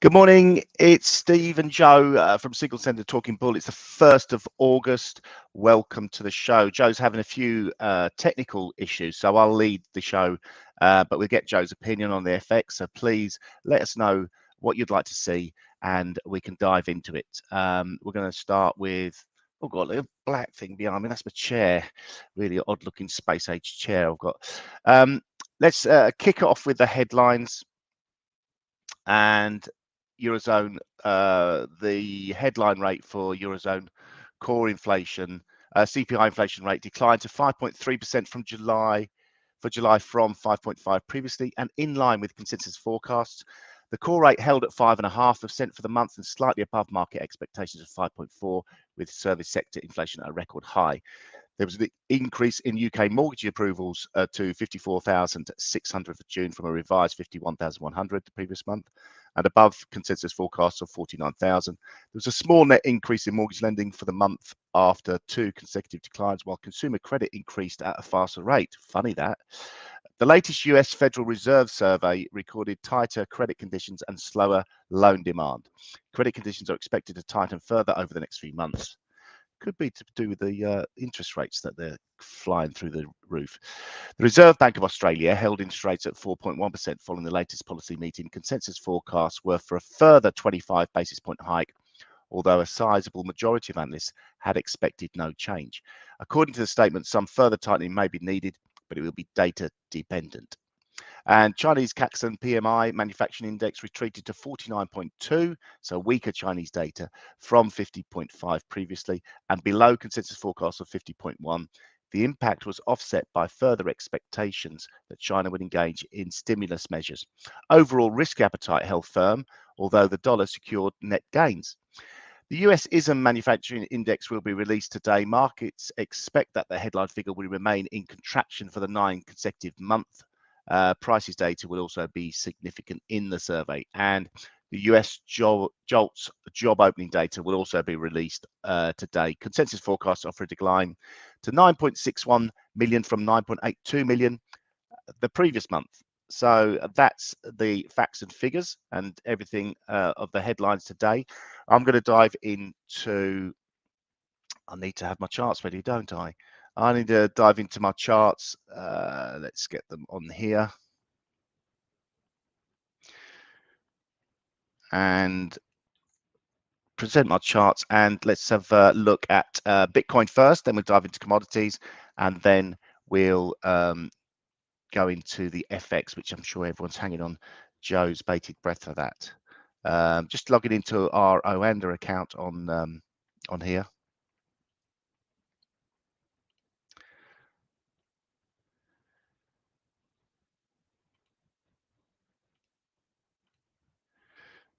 Good morning. It's Steve and Joe from Signal Centre Talking Bull. It's the 1st of August. Welcome to the show. Joe's having a few technical issues, so I'll lead the show, but we'll get Joe's opinion on the FX. So please let us know what you'd like to see and we can dive into it. We're going to start with, oh God, look at a black thing behind me. That's my chair. Really odd looking space age chair I've got. Let's kick it off with the headlines. And Eurozone, the headline rate for Eurozone core inflation, CPI inflation rate declined to 5.3% from July from 5.5 previously, and in line with consensus forecasts. The core rate held at 5.5% for the month and slightly above market expectations of 5.4, with service sector inflation at a record high. There was an increase in UK mortgage approvals to 54,600 for June from a revised 51,100 the previous month, and above consensus forecasts of 49,000. There was a small net increase in mortgage lending for the month after 2 consecutive declines, while consumer credit increased at a faster rate. Funny that. The latest US Federal Reserve survey recorded tighter credit conditions and slower loan demand. Credit conditions are expected to tighten further over the next few months. Could be to do with the interest rates that they're flying through the roof. The Reserve Bank of Australia held interest rates at 4.1% following the latest policy meeting. Consensus forecasts were for a further 25 basis point hike, although a sizable majority of analysts had expected no change. According to the statement, some further tightening may be needed, but it will be data dependent. And Chinese Caixin PMI manufacturing index retreated to 49.2, so weaker Chinese data from 50.5 previously and below consensus forecast of 50.1. The impact was offset by further expectations that China would engage in stimulus measures. Overall risk appetite held firm, although the dollar secured net gains. The US ISM manufacturing index will be released today. Markets expect that the headline figure will remain in contraction for the 9 consecutive months. Prices data will also be significant in the survey, and the US JOLTS job opening data will also be released today. Consensus forecasts offer a decline to 9.61 million from 9.82 million the previous month. So that's the facts and figures and everything of the headlines today. I'm going to dive into, I need to have my charts ready, don't I? I need to dive into my charts. Let's get them on here. And present my charts, and let's have a look at Bitcoin first, then we'll dive into commodities, and then we'll go into the FX, which I'm sure everyone's hanging on Joe's bated breath for that. Just logging into our Oanda account on here.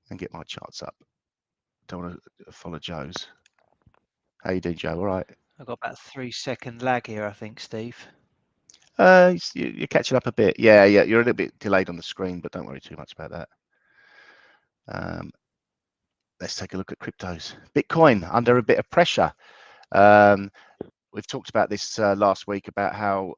And get my charts up. Don't want to follow Joe's. How you doing, Joe? All right? I've got about 3-second lag here, I think, Steve. You're catching up a bit. Yeah, you're a little bit delayed on the screen, but don't worry too much about that. Let's take a look at cryptos. Bitcoin under a bit of pressure. We've talked about this last week about how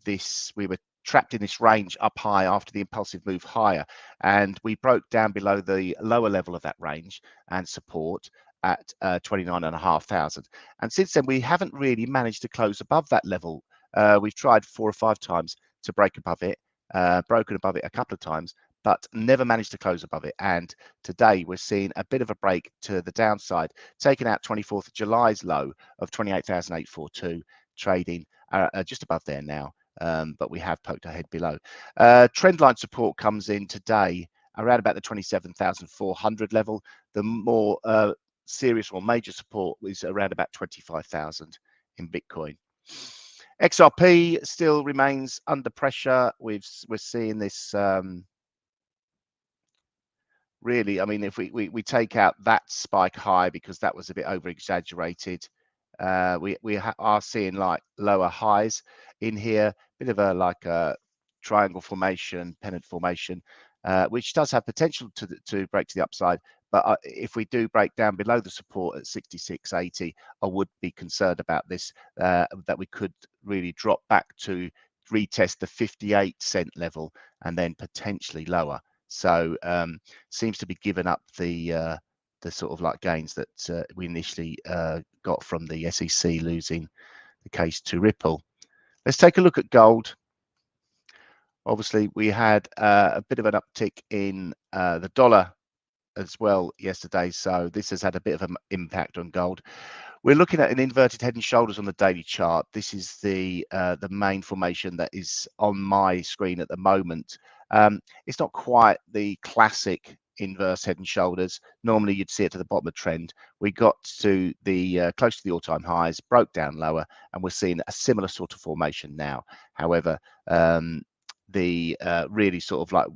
we were trapped in this range up high after the impulsive move higher, and we broke down below the lower level of that range and support at 29,500. And since then, we haven't really managed to close above that level. We've tried 4 or 5 times to break above it, broken above it a couple of times, but never managed to close above it. And today we're seeing a bit of a break to the downside, taking out 24th of July's low of 28,842, trading just above there now. But we have poked our head below. Trendline support comes in today around about the 27,400 level. The more serious or major support is around about 25,000 in Bitcoin. XRP still remains under pressure. We're seeing this really, I mean, if we take out that spike high because that was a bit over exaggerated, we are seeing like lower highs in here, bit of a like a triangle formation, pennant formation, which does have potential to break to the upside. But if we do break down below the support at 66.80, I would be concerned about this, that we could really drop back to retest the 58 cent level and then potentially lower. So seems to be giving up the sort of like gains that we initially got from the SEC losing the case to Ripple. Let's take a look at gold. Obviously, we had a bit of an uptick in the dollar as well yesterday, so this has had a bit of an impact on gold. We're looking at an inverted head and shoulders on the daily chart. This is the main formation that is on my screen at the moment. It's not quite the classic inverse head and shoulders. Normally you'd see it to the bottom of the trend. We got to the close to the all-time highs, broke down lower, and we're seeing a similar sort of formation now. However, the really sort of like,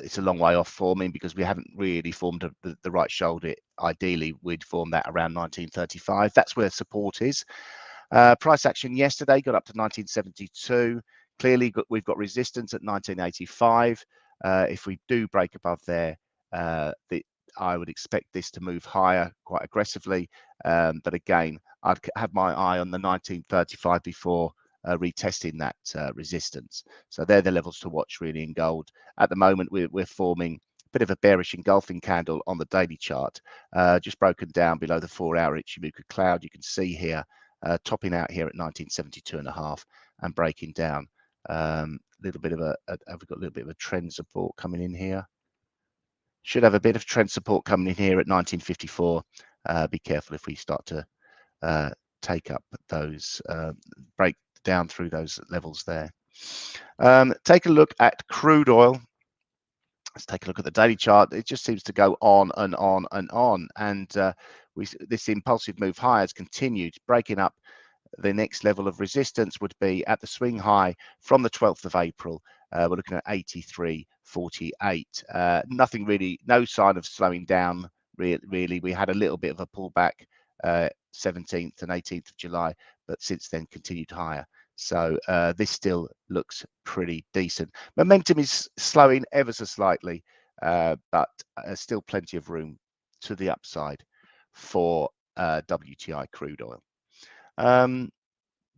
it's a long way off forming because we haven't really formed the right shoulder. Ideally, we'd form that around 1935. That's where support is. Price action yesterday got up to 1972. Clearly, we've got resistance at 1985. If we do break above there, I would expect this to move higher quite aggressively. But again, I'd have my eye on the 1935 before retesting that resistance. So they're the levels to watch really in gold. At the moment, we're forming a bit of a bearish engulfing candle on the daily chart, just broken down below the 4-hour Ichimoku cloud. You can see here, topping out here at 1972.5 and breaking down. Little bit of have we got a little bit of a trend support coming in here? Should have a bit of trend support coming in here at 1954. Be careful if we start to take up those, break down through those levels there. Take a look at crude oil. Let's take a look at the daily chart. It just seems to go on and on and on, and this impulsive move higher has continued, breaking up. The next level of resistance would be at the swing high from the 12th of April. We're looking at 83.48. Nothing really, no sign of slowing down. Really, we had a little bit of a pullback 17th and 18th of July, but since then continued higher. So this still looks pretty decent. Momentum is slowing ever so slightly, but still plenty of room to the upside for WTI crude oil.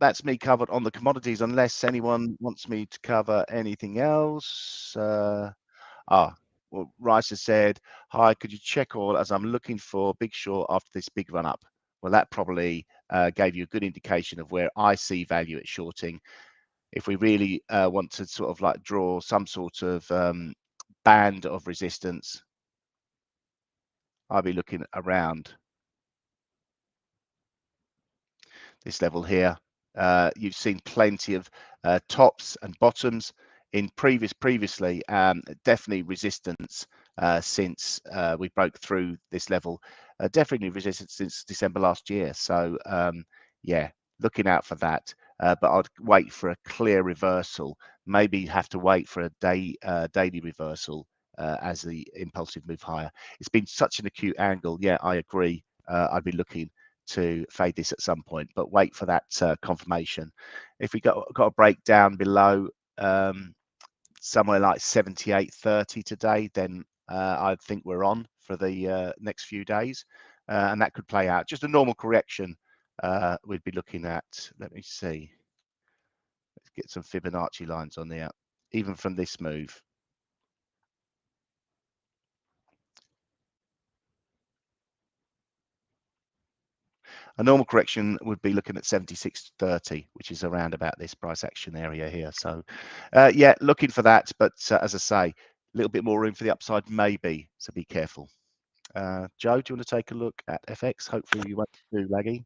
That's me covered on the commodities, unless anyone wants me to cover anything else. Well, Rice has said, hi, could you check oil as I'm looking for big short after this big run up? Well, that probably gave you a good indication of where I see value at shorting. If we really want to sort of like draw some sort of band of resistance, I'll be looking around this level here. You've seen plenty of tops and bottoms in previously, definitely resistance since we broke through this level, definitely resistance since December last year. So yeah, looking out for that, but I'd wait for a clear reversal, maybe have to wait for a daily reversal as the impulsive move higher. It's been such an acute angle. Yeah, I agree. I'd be looking to fade this at some point, but wait for that confirmation. If we got a breakdown below somewhere like 78.30 today, then I think we're on for the next few days, and that could play out. Just a normal correction we'd be looking at. Let me see. Let's get some Fibonacci lines on there, even from this move. A normal correction would be looking at 76.30, which is around about this price action area here. So yeah, looking for that, but as I say, a little bit more room for the upside maybe, so be careful. Joe, do you want to take a look at FX? Hopefully you won't do laggy.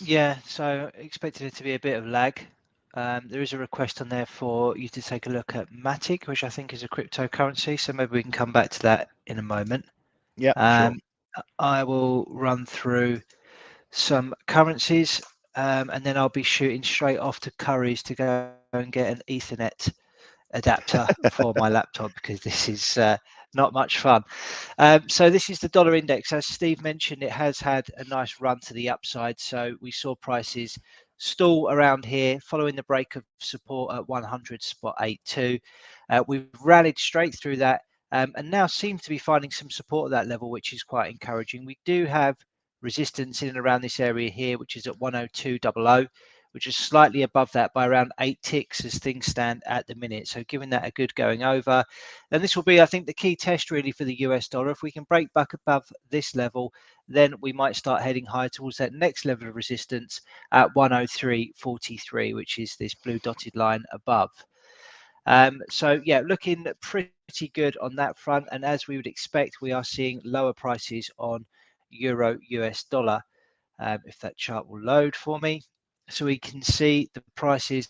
Yeah, so expected it to be a bit of lag. There is a request on there for you to take a look at Matic, which I think is a cryptocurrency. So maybe we can come back to that in a moment. Yeah, sure. I will run through some currencies, and then I'll be shooting straight off to Curry's to go and get an Ethernet adapter for my laptop, because this is not much fun. So this is the dollar index. As Steve mentioned, it has had a nice run to the upside. So we saw prices stall around here following the break of support at 100.82. We've rallied straight through that, and now seem to be finding some support at that level, which is quite encouraging. We do have resistance in and around this area here, which is at 102.00. which is slightly above that by around 8 ticks as things stand at the minute. So giving that a good going over. And this will be, I think, the key test really for the US dollar. If we can break back above this level, then we might start heading higher towards that next level of resistance at 103.43, which is this blue dotted line above. So yeah, looking pretty good on that front. And as we would expect, we are seeing lower prices on Euro US dollar. If that chart will load for me. So we can see the prices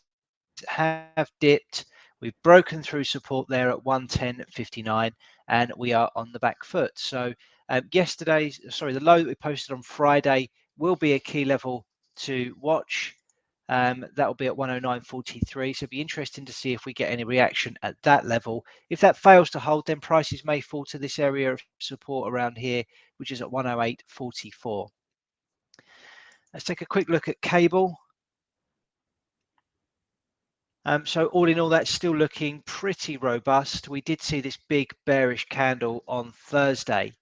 have dipped. We've broken through support there at 110.59, and we are on the back foot. So the low that we posted on Friday will be a key level to watch. That will be at 109.43. So it'll be interesting to see if we get any reaction at that level. If that fails to hold, then prices may fall to this area of support around here, which is at 108.44. Let's take a quick look at cable. So all in all, that's still looking pretty robust. We did see this big bearish candle on Thursday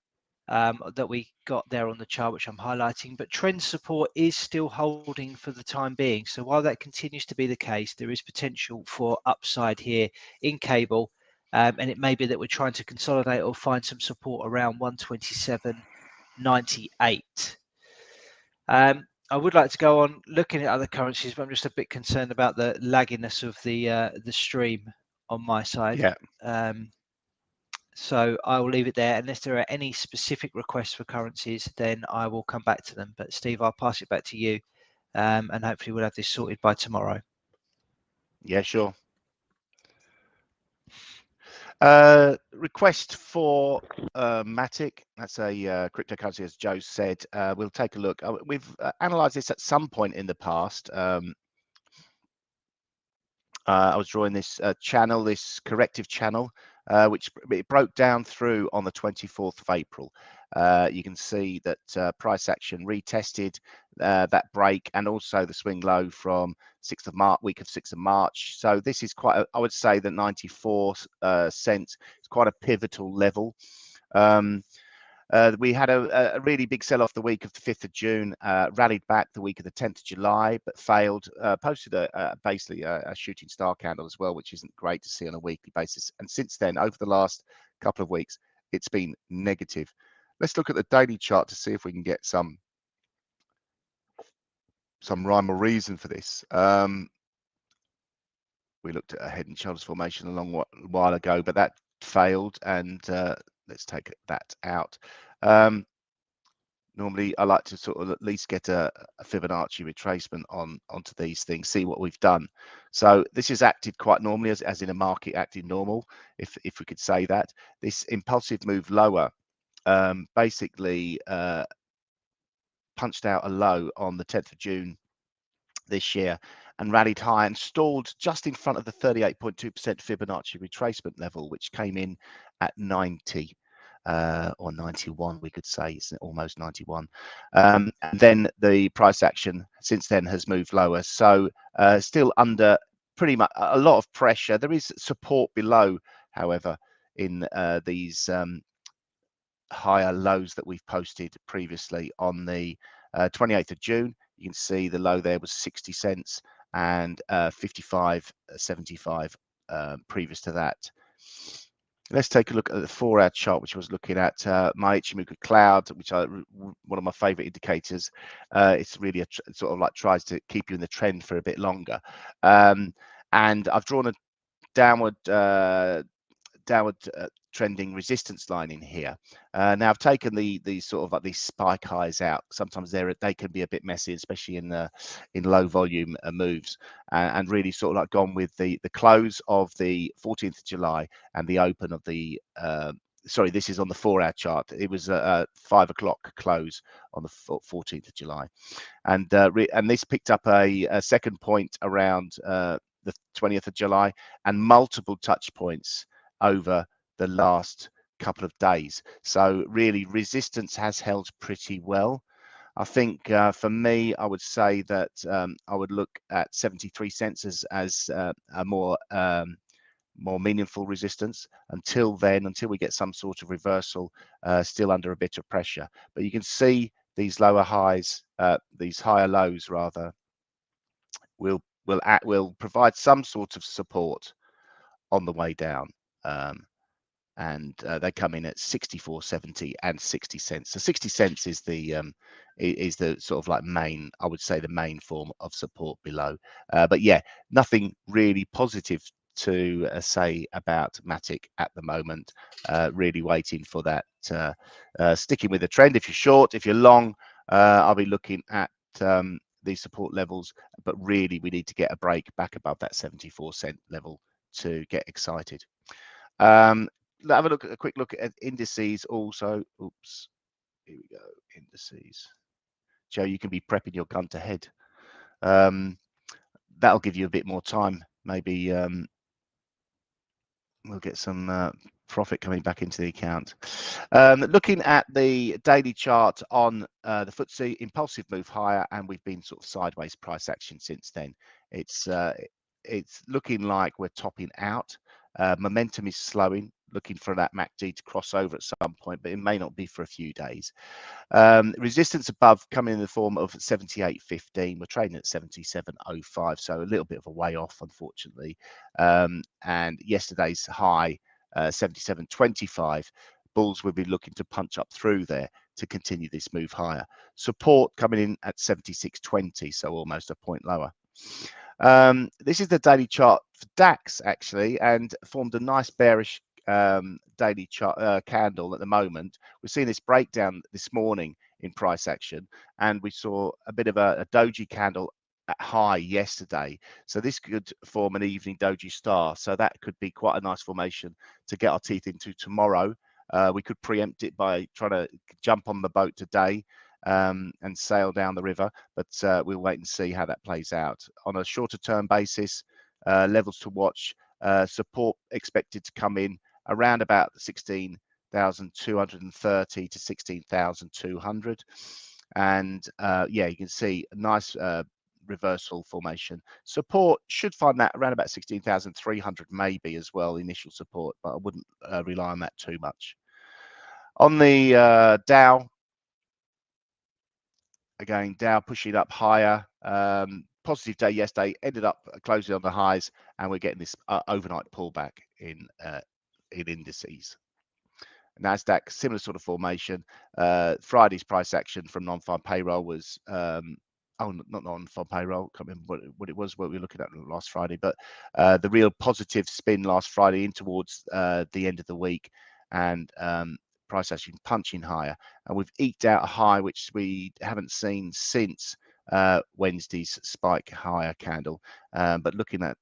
that we got there on the chart, which I'm highlighting, but trend support is still holding for the time being. So while that continues to be the case, there is potential for upside here in cable. And it may be that we're trying to consolidate or find some support around 127.98. I would like to go on looking at other currencies, but I'm just a bit concerned about the lagginess of the stream on my side. Yeah. So I will leave it there. Unless there are any specific requests for currencies, then I will come back to them. But Steve, I'll pass it back to you, and hopefully we'll have this sorted by tomorrow. Yeah, sure. Request for Matic. That's a cryptocurrency, as Joe said. We'll take a look. We've analysed this at some point in the past. I was drawing this channel, this corrective channel, which it broke down through on the 24th of April. You can see that price action retested that break, and also the swing low from 6th of March, week of 6th of March. So this is quite, I would say that 94 cents is quite a pivotal level. We had a really big sell-off the week of the 5th of June, rallied back the week of the 10th of July, but failed, posted basically a shooting star candle as well, which isn't great to see on a weekly basis. And since then, over the last couple of weeks, it's been negative. Let's look at the daily chart to see if we can get some rhyme or reason for this. We looked at a head and shoulders formation a long while ago, but that failed, and let's take that out. Normally, I like to sort of at least get a Fibonacci retracement onto these things, see what we've done. So this is acted quite normally, as in a market acting normal, if we could say that. This impulsive move lower basically punched out a low on the 10th of June this year and rallied high and stalled just in front of the 38.2% Fibonacci retracement level, which came in at 90. Or 91, we could say. It's almost 91. And then the price action since then has moved lower. So still under pretty much a lot of pressure. There is support below, however, in these higher lows that we've posted previously. On the 28th of June, you can see the low there was 60 cents and 55.75 previous to that. Let's take a look at the 4-hour chart, which I was looking at. My Ichimoku cloud, which are one of my favorite indicators. It's really a sort of like tries to keep you in the trend for a bit longer. And I've drawn a downward trending resistance line in here. Now I've taken the sort of like these spike highs out. Sometimes they can be a bit messy, especially in low volume moves, and really sort of like gone with the close of the 14th of July and the open of the sorry, this is on the 4-hour chart. It was a 5 o'clock close on the 14th of July, and this picked up a second point around the 20th of July, and multiple touch points over the last couple of days. So really resistance has held pretty well. I think for me, I would say that I would look at 73 cents as a more meaningful resistance. Until then, until we get some sort of reversal, still under a bit of pressure. But you can see these lower highs, these higher lows rather, will provide some sort of support on the way down. And they come in at 64.70 and 60 cents. So 60 cents is the sort of like main, I would say, the main form of support below. But yeah, nothing really positive to say about Matic at the moment. Really waiting for that, sticking with the trend. If you're short, if you're long, I'll be looking at these support levels, but really we need to get a break back above that 74-cent level to get excited. Have a quick look at indices also. Oops, here we go, indices. Joe, you can be prepping your gun to head. That'll give you a bit more time. Maybe we'll get some profit coming back into the account. Looking at the daily chart on the FTSE, impulsive move higher, and we've been sort of sideways price action since then. It's looking like we're topping out. Momentum is slowing, looking for that MACD to cross over at some point, but it may not be for a few days. Resistance above coming in the form of 78.15. We're trading at 77.05, so a little bit of a way off, unfortunately. And yesterday's high, 77.25. Bulls will be looking to punch up through there to continue this move higher. Support coming in at 76.20, so almost a point lower. This is the daily chart for DAX actually, and formed a nice bearish daily chart candle at the moment. We're seeing this breakdown this morning in price action, and we saw a bit of a doji candle at high yesterday. So this could form an evening doji star. So that could be quite a nice formation to get our teeth into tomorrow. We could preempt it by trying to jump on the boat today and sail down the river, but we'll wait and see how that plays out. On a shorter term basis, levels to watch, support expected to come in around about 16,230 to 16,200. And yeah, you can see a nice reversal formation. Support should find that around about 16,300 maybe as well, initial support, but I wouldn't rely on that too much. On the Dow, again, Dow pushing up higher. Positive day yesterday, ended up closing on the highs, and we're getting this overnight pullback in indices. Nasdaq, similar sort of formation. Friday's price action from non-farm payroll was not non-farm payroll. Can't remember what it was. What we were looking at last Friday, but the real positive spin last Friday in towards the end of the week, and price action punching higher, and we've eked out a high which we haven't seen since Wednesday's spike higher candle, but looking at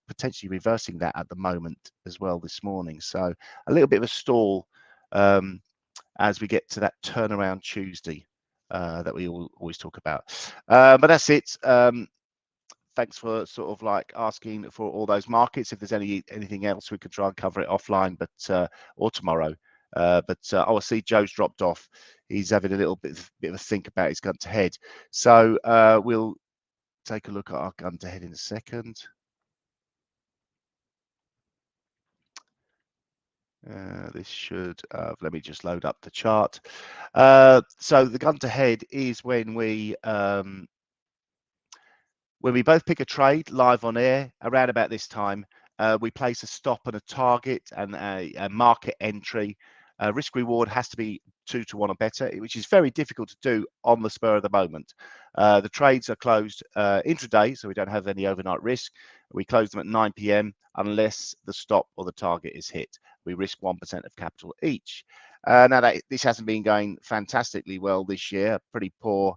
potentially reversing that at the moment as well this morning. So a little bit of a stall as we get to that turnaround Tuesday that we always talk about. But that's it. Thanks for sort of like asking for all those markets. If there's anything else, we could try and cover it offline, but or tomorrow. But I see Joe's dropped off. He's having a little bit of a think about his gun to head. So we'll take a look at our gun to head in a second. This should, let me just load up the chart. So the gun to head is when we both pick a trade live on air around about this time. We place a stop and a target and a market entry. Risk reward has to be 2 to 1 or better, which is very difficult to do on the spur of the moment. The trades are closed intraday, so we don't have any overnight risk. We close them at 9 p.m. unless the stop or the target is hit. We risk 1% of capital each. Now this hasn't been going fantastically well this year. Pretty poor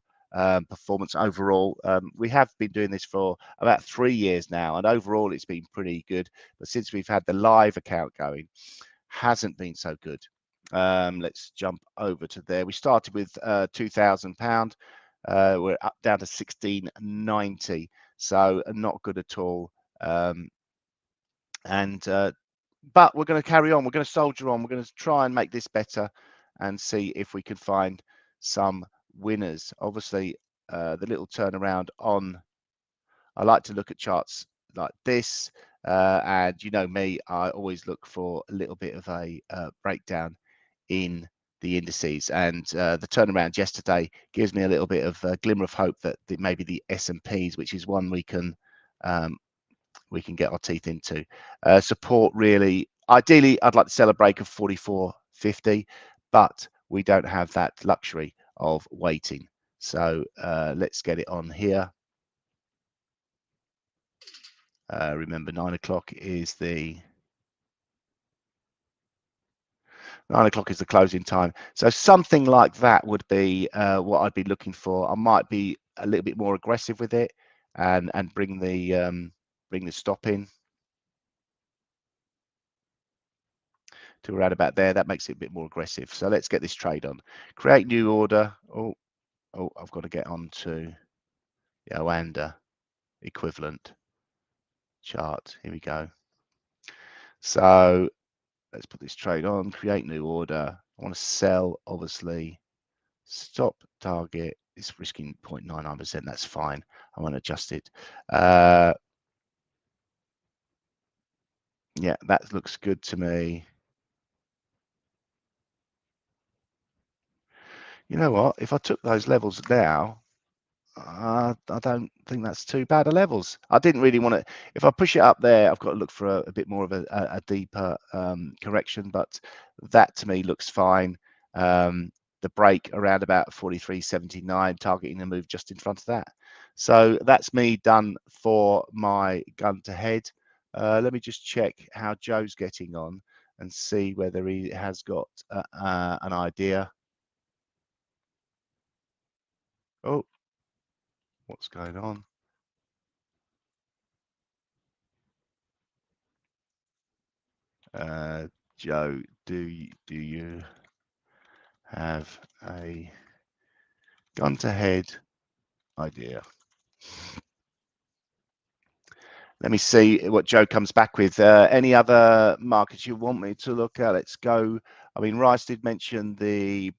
performance overall. We have been doing this for about 3 years now, and overall it's been pretty good. But since we've had the live account going, hasn't been so good. Let's jump over to there. We started with £2,000. We're up down to 1690, so not good at all. But we're going to carry on. We're going to soldier on. We're going to try and make this better and see if we can find some winners. Obviously, the little turnaround on, I like to look at charts like this, and you know me, I always look for a little bit of a breakdown in the indices, and the turnaround yesterday gives me a little bit of a glimmer of hope that maybe the S&Ps, which is one we can get our teeth into. Support really, ideally, I'd like to sell a break of 44.50, but we don't have that luxury of waiting. So let's get it on here. Remember, 9 o'clock is the 9 o'clock is the closing time. So something like that would be what I'd be looking for. I might be a little bit more aggressive with it and bring the stop in to around about there. That makes it a bit more aggressive. So let's get this trade on. Create new order. Oh, I've got to get on to the Oanda equivalent chart. Here we go. So let's put this trade on, create new order. I want to sell, obviously. Stop target is risking 0.99%. That's fine. I want to adjust it. Yeah, that looks good to me. You know what? If I took those levels now, I don't think that's too bad of levels. I didn't really want to. If I push it up there, I've got to look for a bit more of a deeper correction, but that to me looks fine. The break around about 43.79, targeting a move just in front of that. So that's me done for my gun to head. Let me just check how Joe's getting on and see whether he has got an idea. Oh, what's going on? Joe, do you have a gun to head idea? Let me see what Joe comes back with. Any other markets you want me to look at? Let's go. I mean, Rice did mention the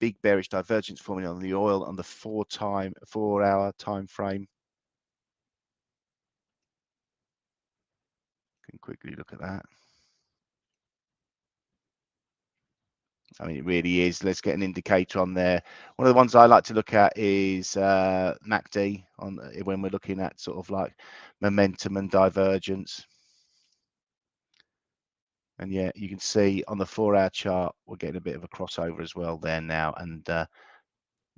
big bearish divergence forming on the oil on the 4-hour time frame. Can quickly look at that. I mean, it really is. Let's get an indicator on there. One of the ones I like to look at is MACD on when we're looking at sort of like momentum and divergence. And yeah, you can see on the 4-hour chart, we're getting a bit of a crossover as well there now, and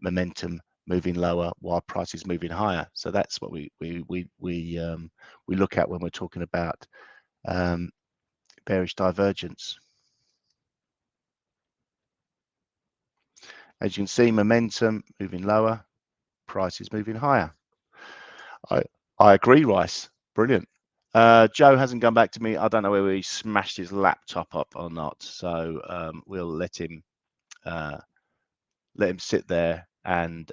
momentum moving lower while price is moving higher. So that's what we look at when we're talking about bearish divergence. As you can see, momentum moving lower, price is moving higher. I agree, Rice. Brilliant. Joe hasn't come back to me. I don't know whether he smashed his laptop up or not. So we'll let him sit there and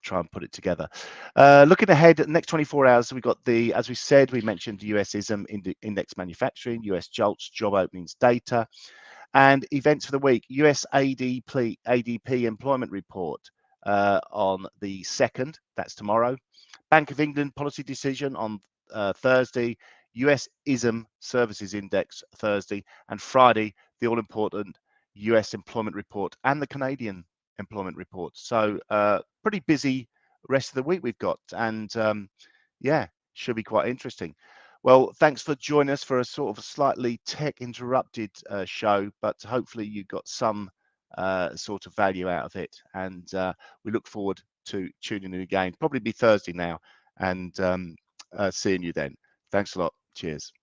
try and put it together. Looking ahead, next 24 hours, we've got the, as we said, we mentioned US ISM index manufacturing, US JOLTS job openings data, and events for the week. US ADP employment report on the 2nd, that's tomorrow. Bank of England policy decision on Thursday. US ISM services index Thursday, and Friday, the all-important US employment report and the Canadian employment report. So pretty busy rest of the week we've got, and yeah, should be quite interesting. Well, thanks for joining us for a sort of a slightly tech interrupted show, but hopefully you got some sort of value out of it, and we look forward to tuning in again. Probably be Thursday now, and seeing you then. Thanks a lot. Cheers.